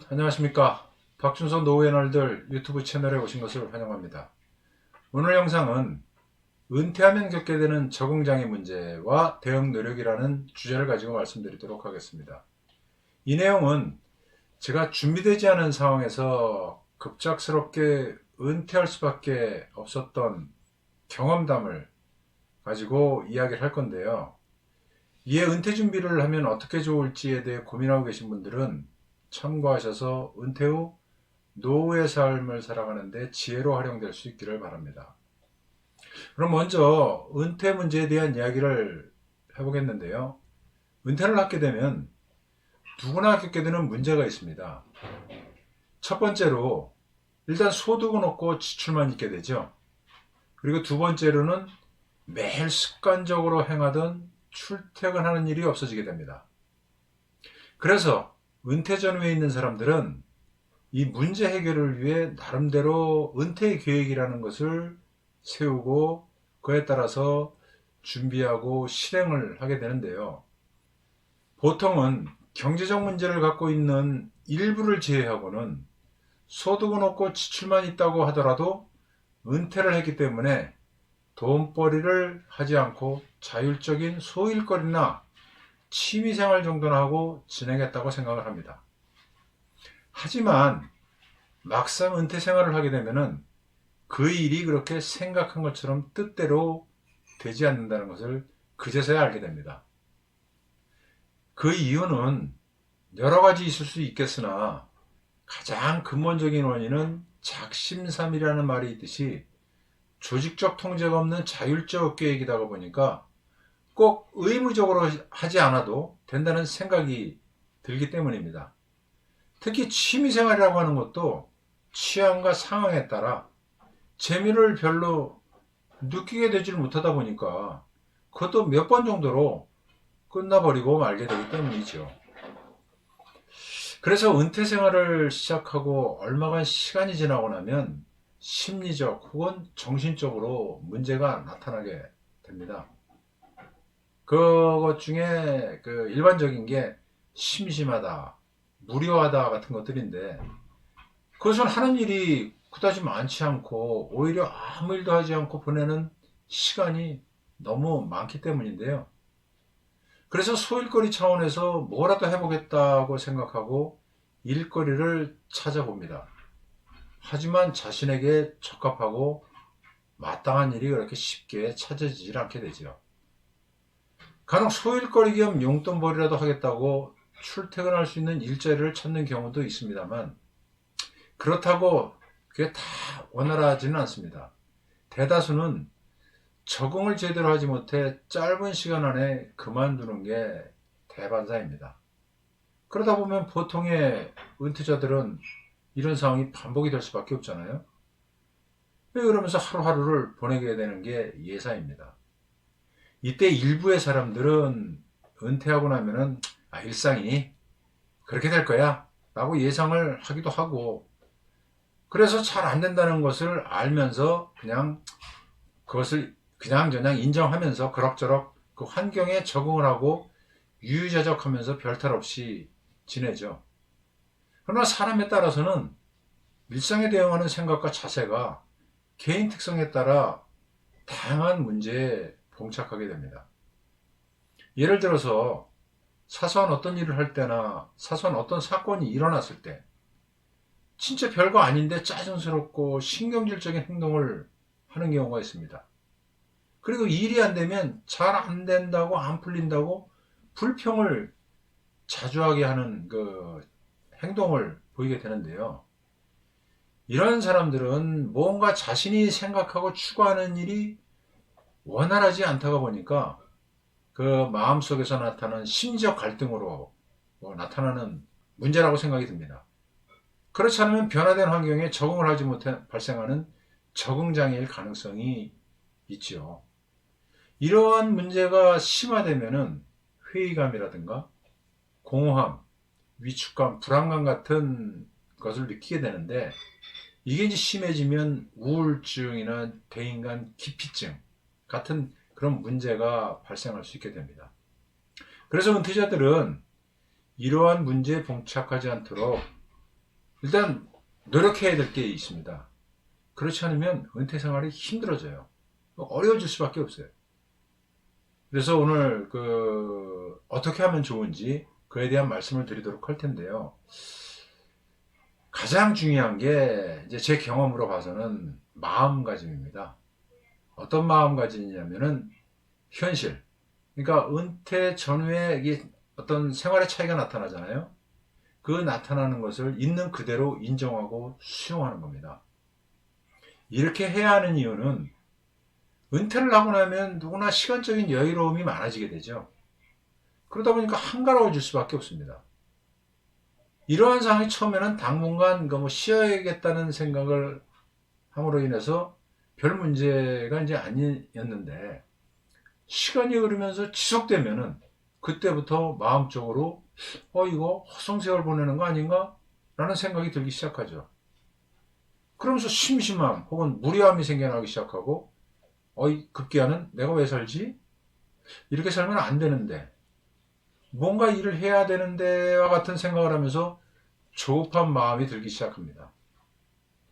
안녕하십니까. 박준선 노후의 날들 유튜브 채널에 오신 것을 환영합니다. 오늘 영상은 은퇴하면 겪게 되는 적응장애 문제와 대응 노력이라는 주제를 가지고 말씀드리도록 하겠습니다. 이 내용은 제가 준비되지 않은 상황에서 급작스럽게 은퇴할 수밖에 없었던 경험담을 가지고 이야기를 할 건데요. 이에 은퇴 준비를 하면 어떻게 좋을지에 대해 고민하고 계신 분들은 참고하셔서 은퇴 후 노후의 삶을 살아가는데 지혜로 활용될 수 있기를 바랍니다. 그럼 먼저 은퇴 문제에 대한 이야기를 해보겠는데요. 은퇴를 하게 되면 누구나 겪게 되는 문제가 있습니다. 첫 번째로 일단 소득은 없고 지출만 있게 되죠. 그리고 두 번째로는 매일 습관적으로 행하던 출퇴근하는 일이 없어지게 됩니다. 그래서 은퇴 전후에 있는 사람들은 이 문제 해결을 위해 나름대로 은퇴 계획이라는 것을 세우고 그에 따라서 준비하고 실행을 하게 되는데요. 보통은 경제적 문제를 갖고 있는 일부를 제외하고는 소득은 없고 지출만 있다고 하더라도 은퇴를 했기 때문에 돈벌이를 하지 않고 자율적인 소일거리나 취미생활 정도나 하고 진행했다고 생각을 합니다. 하지만 막상 은퇴 생활을 하게 되면은 그 일이 그렇게 생각한 것처럼 뜻대로 되지 않는다는 것을 그제서야 알게 됩니다. 그 이유는 여러 가지 있을 수 있겠으나 가장 근본적인 원인은 작심삼일이라는 말이 있듯이 조직적 통제가 없는 자율적 계획이다 보니까 꼭 의무적으로 하지 않아도 된다는 생각이 들기 때문입니다. 특히 취미생활이라고 하는 것도 취향과 상황에 따라 재미를 별로 느끼게 되지를 못하다 보니까 그것도 몇 번 정도로 끝나버리고 말게 되기 때문이죠. 그래서 은퇴 생활을 시작하고 얼마간 시간이 지나고 나면 심리적 혹은 정신적으로 문제가 나타나게 됩니다. 그것 중에 그 일반적인 게 심심하다, 무료하다 같은 것들인데 그것은 하는 일이 그다지 많지 않고 오히려 아무 일도 하지 않고 보내는 시간이 너무 많기 때문인데요. 그래서 소일거리 차원에서 뭐라도 해보겠다고 생각하고 일거리를 찾아봅니다. 하지만 자신에게 적합하고 마땅한 일이 그렇게 쉽게 찾아지질 않게 되죠. 간혹 소일거리 겸 용돈벌이라도 하겠다고 출퇴근할 수 있는 일자리를 찾는 경우도 있습니다만 그렇다고 그게 다 원활하지는 않습니다. 대다수는 적응을 제대로 하지 못해 짧은 시간 안에 그만두는 게 대반사입니다. 그러다 보면 보통의 은퇴자들은 이런 상황이 반복이 될 수밖에 없잖아요. 그러면서 하루하루를 보내게 되는 게 예사입니다. 이때 일부의 사람들은 은퇴하고 나면은 일상이 그렇게 될 거야 라고 예상을 하기도 하고 그래서 잘 안 된다는 것을 알면서 그냥 그것을 그냥저냥 인정하면서 그럭저럭 그 환경에 적응을 하고 유유자적하면서 별탈 없이 지내죠. 그러나 사람에 따라서는 일상에 대응하는 생각과 자세가 개인 특성에 따라 다양한 문제에 봉착하게 됩니다. 예를 들어서 사소한 어떤 일을 할 때나 사소한 어떤 사건이 일어났을 때 진짜 별거 아닌데 짜증스럽고 신경질적인 행동을 하는 경우가 있습니다. 그리고 일이 안 되면 잘 안 된다고 안 풀린다고 불평을 자주 하게 하는 그 행동을 보이게 되는데요. 이런 사람들은 뭔가 자신이 생각하고 추구하는 일이 원활하지 않다가 보니까 그 마음속에서 나타나는 심리적 갈등으로 나타나는 문제라고 생각이 듭니다. 그렇지 않으면 변화된 환경에 적응을 하지 못해 발생하는 적응장애일 가능성이 있죠. 이러한 문제가 심화되면은 회의감이라든가 공허함, 위축감, 불안감 같은 것을 느끼게 되는데 이게 이제 심해지면 우울증이나 대인간 기피증 같은 그런 문제가 발생할 수 있게 됩니다. 그래서 은퇴자들은 이러한 문제에 봉착하지 않도록 일단 노력해야 될 게 있습니다. 그렇지 않으면 은퇴 생활이 힘들어져요. 어려워질 수밖에 없어요. 그래서 오늘 어떻게 하면 좋은지 그에 대한 말씀을 드리도록 할 텐데요. 가장 중요한 게 이제 제 경험으로 봐서는 마음가짐입니다. 어떤 마음가짐이냐면은 현실. 그러니까 은퇴 전후에 이게 어떤 생활의 차이가 나타나잖아요. 그 나타나는 것을 있는 그대로 인정하고 수용하는 겁니다. 이렇게 해야 하는 이유는 은퇴를 하고 나면 누구나 시간적인 여유로움이 많아지게 되죠. 그러다 보니까 한가로워질 수밖에 없습니다. 이러한 상황이 처음에는 당분간 쉬어야겠다는 생각을 함으로 인해서 별 문제가 이제 아니었는데 시간이 흐르면서 지속되면은 그때부터 마음적으로 이거 허송세월 보내는 거 아닌가? 라는 생각이 들기 시작하죠. 그러면서 심심함 혹은 무료함이 생겨나기 시작하고 급기야는 내가 왜 살지? 이렇게 살면 안 되는데 뭔가 일을 해야 되는데와 같은 생각을 하면서 조급한 마음이 들기 시작합니다.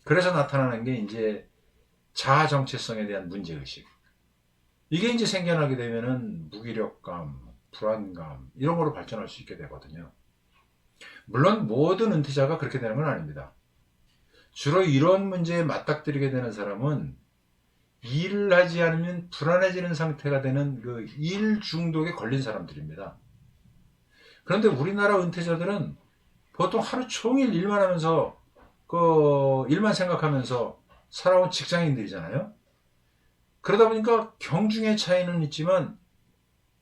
그래서 나타나는 게 이제 자아 정체성에 대한 문제의식. 이게 이제 생겨나게 되면은 무기력감, 불안감 이런 거로 발전할 수 있게 되거든요. 물론 모든 은퇴자가 그렇게 되는 건 아닙니다. 주로 이런 문제에 맞닥뜨리게 되는 사람은 일을 하지 않으면 불안해지는 상태가 되는 그 일 중독에 걸린 사람들입니다. 그런데 우리나라 은퇴자들은 보통 하루 종일 일만 하면서 일만 생각하면서 살아온 직장인들이잖아요. 그러다 보니까 경중의 차이는 있지만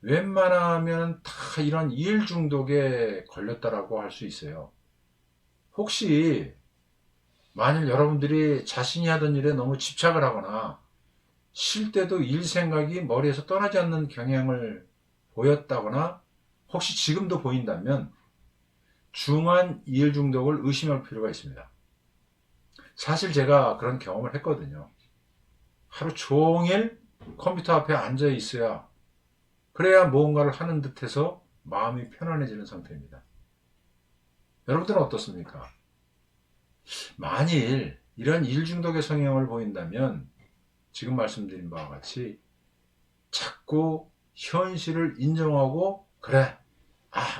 웬만하면 다 이런 일 중독에 걸렸다라고 할 수 있어요. 혹시 만일 여러분들이 자신이 하던 일에 너무 집착을 하거나 쉴 때도 일 생각이 머리에서 떠나지 않는 경향을 보였다거나 혹시 지금도 보인다면 중한 일 중독을 의심할 필요가 있습니다. 사실 제가 그런 경험을 했거든요. 하루 종일 컴퓨터 앞에 앉아 있어야 그래야 무언가를 하는 듯해서 마음이 편안해지는 상태입니다. 여러분들은 어떻습니까? 만일 이런 일 중독의 성향을 보인다면 지금 말씀드린 바와 같이 자꾸 현실을 인정하고 그래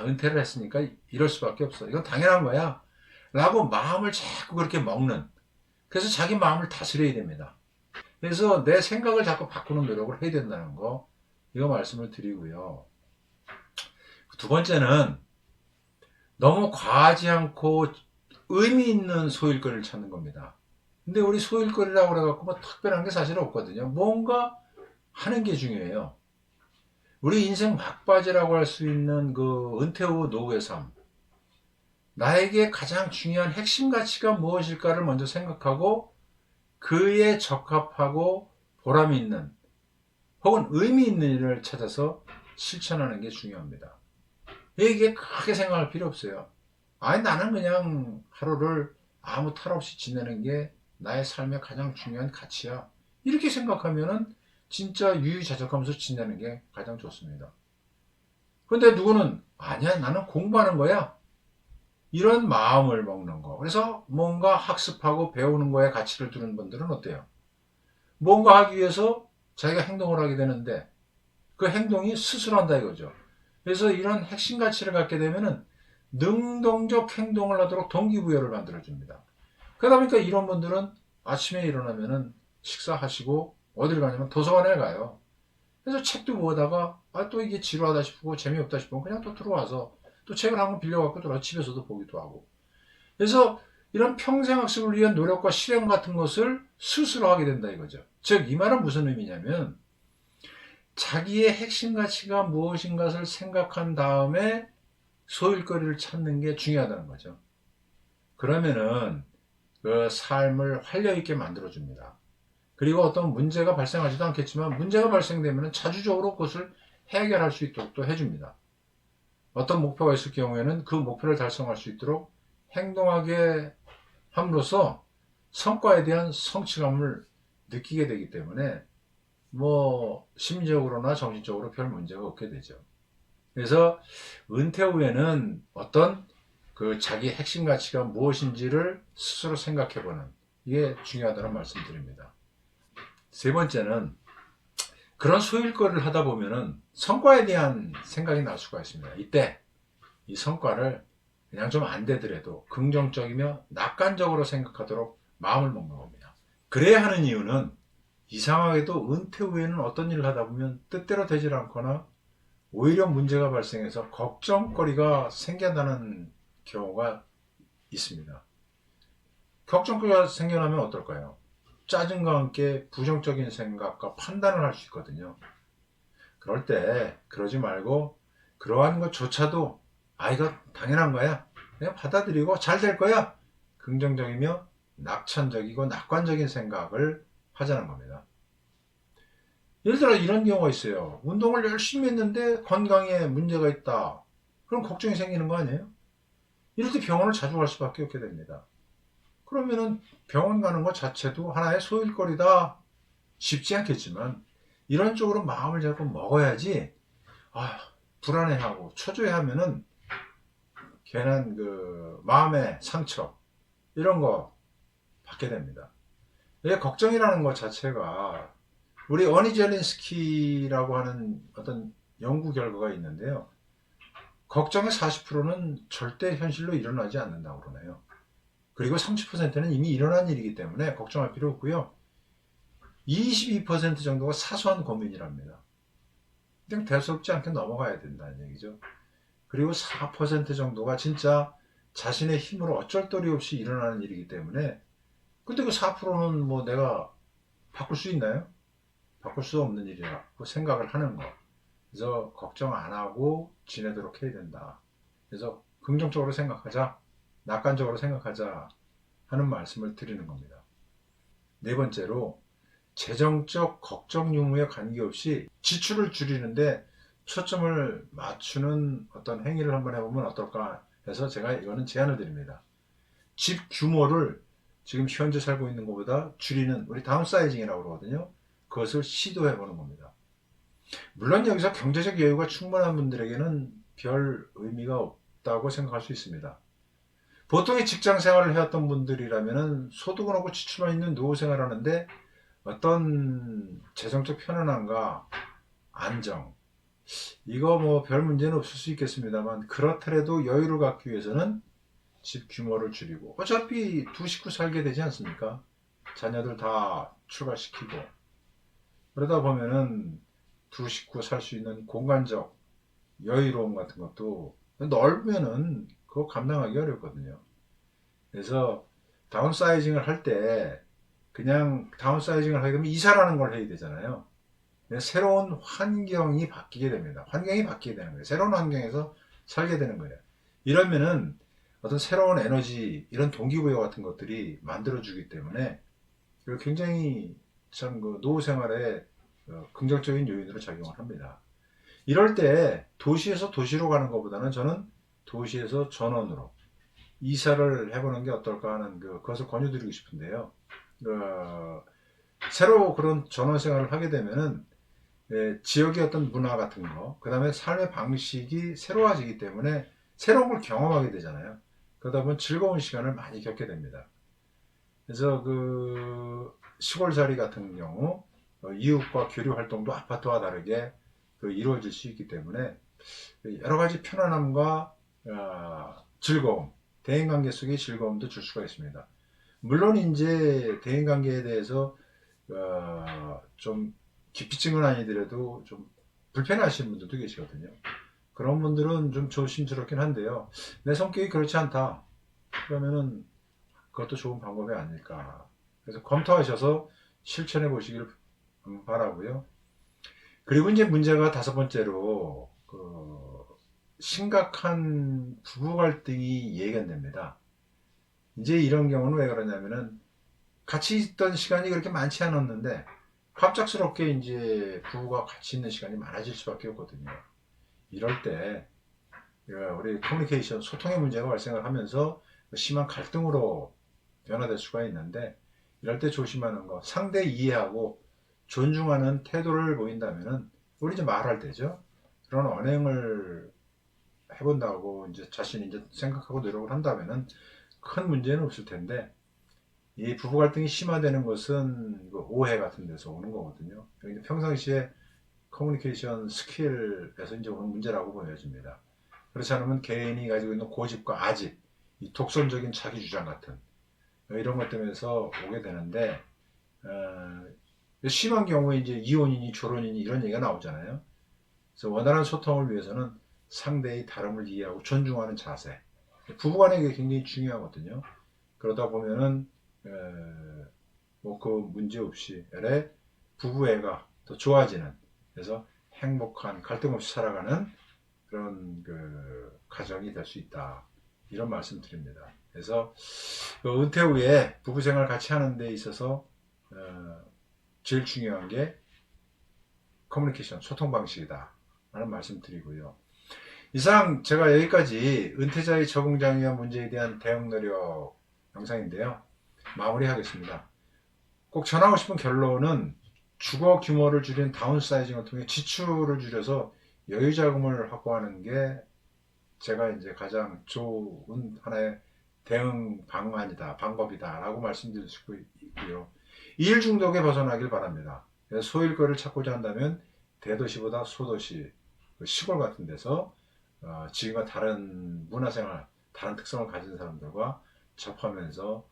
은퇴를 했으니까 이럴 수밖에 없어 이건 당연한 거야 라고 마음을 자꾸 그렇게 먹는 그래서 자기 마음을 다스려야 됩니다. 그래서 내 생각을 자꾸 바꾸는 노력을 해야 된다는 거 이거 말씀을 드리고요. 두 번째는 너무 과하지 않고 의미 있는 소일거리를 찾는 겁니다. 근데 우리 소일거리라고 그래갖고 뭐 특별한 게 사실 없거든요. 뭔가 하는 게 중요해요. 우리 인생 막바지라고 할 수 있는 그 은퇴 후 노후의 삶. 나에게 가장 중요한 핵심 가치가 무엇일까를 먼저 생각하고 그에 적합하고 보람이 있는 혹은 의미 있는 일을 찾아서 실천하는 게 중요합니다. 이게 크게 생각할 필요 없어요. 나는 그냥 하루를 아무 탈 없이 지내는 게 나의 삶의 가장 중요한 가치야. 이렇게 생각하면은 진짜 유유자적하면서 지내는 게 가장 좋습니다. 근데 누구는 아니야 나는 공부하는 거야. 이런 마음을 먹는 거. 그래서 뭔가 학습하고 배우는 거에 가치를 두는 분들은 어때요? 뭔가 하기 위해서 자기가 행동을 하게 되는데 그 행동이 스스로한다 이거죠. 그래서 이런 핵심 가치를 갖게 되면은 능동적 행동을 하도록 동기부여를 만들어줍니다. 그러다 보니까 이런 분들은 아침에 일어나면은 식사하시고 어디를 가냐면 도서관에 가요. 그래서 책도 보다가 또 이게 지루하다 싶고 재미없다 싶으면 그냥 또 들어와서 또 책을 한 권 빌려갖고 들어와 집에서도 보기도 하고. 그래서 이런 평생학습을 위한 노력과 실행 같은 것을 스스로 하게 된다 이거죠. 즉 이 말은 무슨 의미냐면 자기의 핵심 가치가 무엇인가를 생각한 다음에 소일거리를 찾는 게 중요하다는 거죠. 그러면은 그 삶을 활력있게 만들어줍니다. 그리고 어떤 문제가 발생하지도 않겠지만 문제가 발생되면 자주적으로 그것을 해결할 수 있도록 또 해줍니다. 어떤 목표가 있을 경우에는 그 목표를 달성할 수 있도록 행동하게 함으로써 성과에 대한 성취감을 느끼게 되기 때문에 심리적으로나 정신적으로 별 문제가 없게 되죠. 그래서 은퇴 후에는 어떤 그 자기 핵심 가치가 무엇인지를 스스로 생각해보는, 이게 중요하다는 말씀드립니다. 세 번째는, 그런 소일거리를 하다 보면은 성과에 대한 생각이 날 수가 있습니다. 이때 이 성과를 그냥 좀 안 되더라도 긍정적이며 낙관적으로 생각하도록 마음을 먹는 겁니다. 그래야 하는 이유는, 이상하게도 은퇴 후에는 어떤 일을 하다 보면 뜻대로 되질 않거나 오히려 문제가 발생해서 걱정거리가 생겨나는 경우가 있습니다. 걱정거리가 생겨나면 어떨까요? 짜증과 함께 부정적인 생각과 판단을 할 수 있거든요. 그럴 때 그러지 말고, 그러한 것조차도 이거 당연한 거야, 그냥 받아들이고 잘 될 거야, 긍정적이며 낙천적이고 낙관적인 생각을 하자는 겁니다. 예를 들어 이런 경우가 있어요. 운동을 열심히 했는데 건강에 문제가 있다. 그럼 걱정이 생기는 거 아니에요? 이럴 때 병원을 자주 갈 수밖에 없게 됩니다. 그러면은 병원 가는 것 자체도 하나의 소일거리다. 쉽지 않겠지만 이런 쪽으로 마음을 잡고 먹어야지, 불안해하고 초조해하면은 괜한 그 마음의 상처, 이런 거 받게 됩니다. 이게 걱정이라는 것 자체가, 우리 어니 젤린스키라고 하는 어떤 연구 결과가 있는데요. 걱정의 40%는 절대 현실로 일어나지 않는다고 그러네요. 그리고 30%는 이미 일어난 일이기 때문에 걱정할 필요 없고요. 22% 정도가 사소한 고민이랍니다. 그냥 대수롭지 않게 넘어가야 된다는 얘기죠. 그리고 4% 정도가 진짜 자신의 힘으로 어쩔 도리 없이 일어나는 일이기 때문에, 근데 그 4%는 뭐 내가 바꿀 수 있나요? 바꿀 수 없는 일이라고 생각을 하는 거. 그래서 걱정 안 하고 지내도록 해야 된다. 그래서 긍정적으로 생각하자, 낙관적으로 생각하자 하는 말씀을 드리는 겁니다. 네 번째로, 재정적 걱정 유무에 관계없이 지출을 줄이는데 초점을 맞추는 어떤 행위를 한번 해보면 어떨까 해서 제가 이거는 제안을 드립니다. 집 규모를 지금 현재 살고 있는 것보다 줄이는, 우리 다운사이징이라고 그러거든요. 그것을 시도해보는 겁니다. 물론 여기서 경제적 여유가 충분한 분들에게는 별 의미가 없다고 생각할 수 있습니다. 보통의 직장 생활을 해왔던 분들이라면 소득은 없고 지출만 있는 노후 생활을 하는데 어떤 재정적 편안함과 안정, 이거 뭐 별 문제는 없을 수 있겠습니다만, 그렇더라도 여유를 갖기 위해서는 집 규모를 줄이고, 어차피 두 식구 살게 되지 않습니까? 자녀들 다 출가시키고, 그러다 보면은 두 식구 살 수 있는 공간적 여유로움 같은 것도, 넓으면은 그거 감당하기 어렵거든요. 그래서 다운사이징을 할 때 그냥 다운사이징을 하게 되면 이사라는 걸 해야 되잖아요. 새로운 환경이 바뀌게 됩니다. 환경이 바뀌게 되는 거예요. 새로운 환경에서 살게 되는 거예요. 이러면은 어떤 새로운 에너지, 이런 동기부여 같은 것들이 만들어주기 때문에 굉장히 참 그 노후 생활에 긍정적인 요인으로 작용을 합니다. 이럴 때 도시에서 도시로 가는 것보다는 저는 도시에서 전원으로 이사를 해보는 게 어떨까 하는 그것을 권유드리고 싶은데요. 새로 그런 전원 생활을 하게 되면은 지역의 어떤 문화 같은 거, 그 다음에 삶의 방식이 새로워지기 때문에 새로운 걸 경험하게 되잖아요. 그러다 보면 즐거운 시간을 많이 겪게 됩니다. 그래서 그 시골살이 같은 경우 이웃과 교류 활동도 아파트와 다르게 이루어질 수 있기 때문에 여러 가지 편안함과 즐거움, 대인관계 속의 즐거움도 줄 수가 있습니다. 물론 이제 대인관계에 대해서 좀 기피증은 아니더라도 좀 불편하신 분들도 계시거든요. 그런 분들은 좀 조심스럽긴 한데요. 내 성격이 그렇지 않다, 그러면은 그것도 좋은 방법이 아닐까. 그래서 검토하셔서 실천해 보시길 바라고요. 그리고 이제 문제가 다섯 번째로, 심각한 부부 갈등이 예견됩니다. 이제 이런 경우는 왜 그러냐면은, 같이 있던 시간이 그렇게 많지 않았는데 갑작스럽게 이제 부부가 같이 있는 시간이 많아질 수밖에 없거든요. 이럴 때 우리 커뮤니케이션, 소통의 문제가 발생을 하면서 심한 갈등으로 변화될 수가 있는데, 이럴 때 조심하는 거, 상대 이해하고 존중하는 태도를 보인다면은 우리 이제 말할 때죠. 그런 언행을 해본다고 이제 자신이 이제 생각하고 노력을 한다면은 큰 문제는 없을 텐데, 이 부부 갈등이 심화되는 것은 그 오해 같은 데서 오는 거거든요. 이제 평상시에 커뮤니케이션 스킬에서 이제 오는 문제라고 보여집니다. 그렇지 않으면 개인이 가지고 있는 고집과 아집, 이 독선적인 자기 주장 같은 이런 것 때문에서 오게 되는데, 심한 경우에 이제 이혼이니 결혼이니 이런 얘기가 나오잖아요. 그래서 원활한 소통을 위해서는 상대의 다름을 이해하고 존중하는 자세, 부부간에 이게 굉장히 중요하거든요. 그러다 보면은 뭐 그 문제 없이 애래 부부애가 더 좋아지는, 그래서 행복한 갈등 없이 살아가는 그런 그 가정이 될 수 있다, 이런 말씀 드립니다. 그래서 그 은퇴 후에 부부 생활 같이 하는 데 있어서 제일 중요한 게 커뮤니케이션, 소통 방식이다 라는 말씀 드리고요. 이상 제가 여기까지 은퇴자의 적응장애와 문제에 대한 대응 노력 영상인데요, 마무리하겠습니다. 꼭 전하고 싶은 결론은 주거 규모를 줄인 다운사이징을 통해 지출을 줄여서 여유 자금을 확보하는 게 제가 이제 가장 좋은 하나의 대응 방안이다, 방법이다 라고 말씀드릴 수 있고요. 일 중독에 벗어나길 바랍니다. 소일거리를 찾고자 한다면 대도시보다 소도시, 시골 같은 데서 지금과 다른 문화생활, 다른 특성을 가진 사람들과 접하면서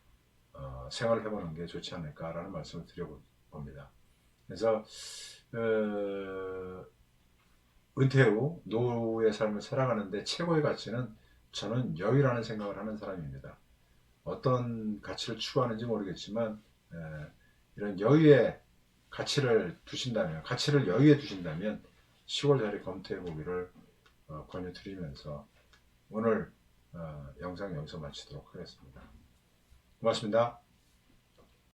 생활을 해보는 게 좋지 않을까라는 말씀을 드려봅니다. 그래서 은퇴 후 노후의 삶을 살아가는데 최고의 가치는, 저는 여유라는 생각을 하는 사람입니다. 어떤 가치를 추구하는지 모르겠지만 이런 여유에 가치를 두신다면, 가치를 여유에 두신다면 시골 자리 검토해 보기를 권유드리면서 오늘 영상 여기서 마치도록 하겠습니다. 고맙습니다.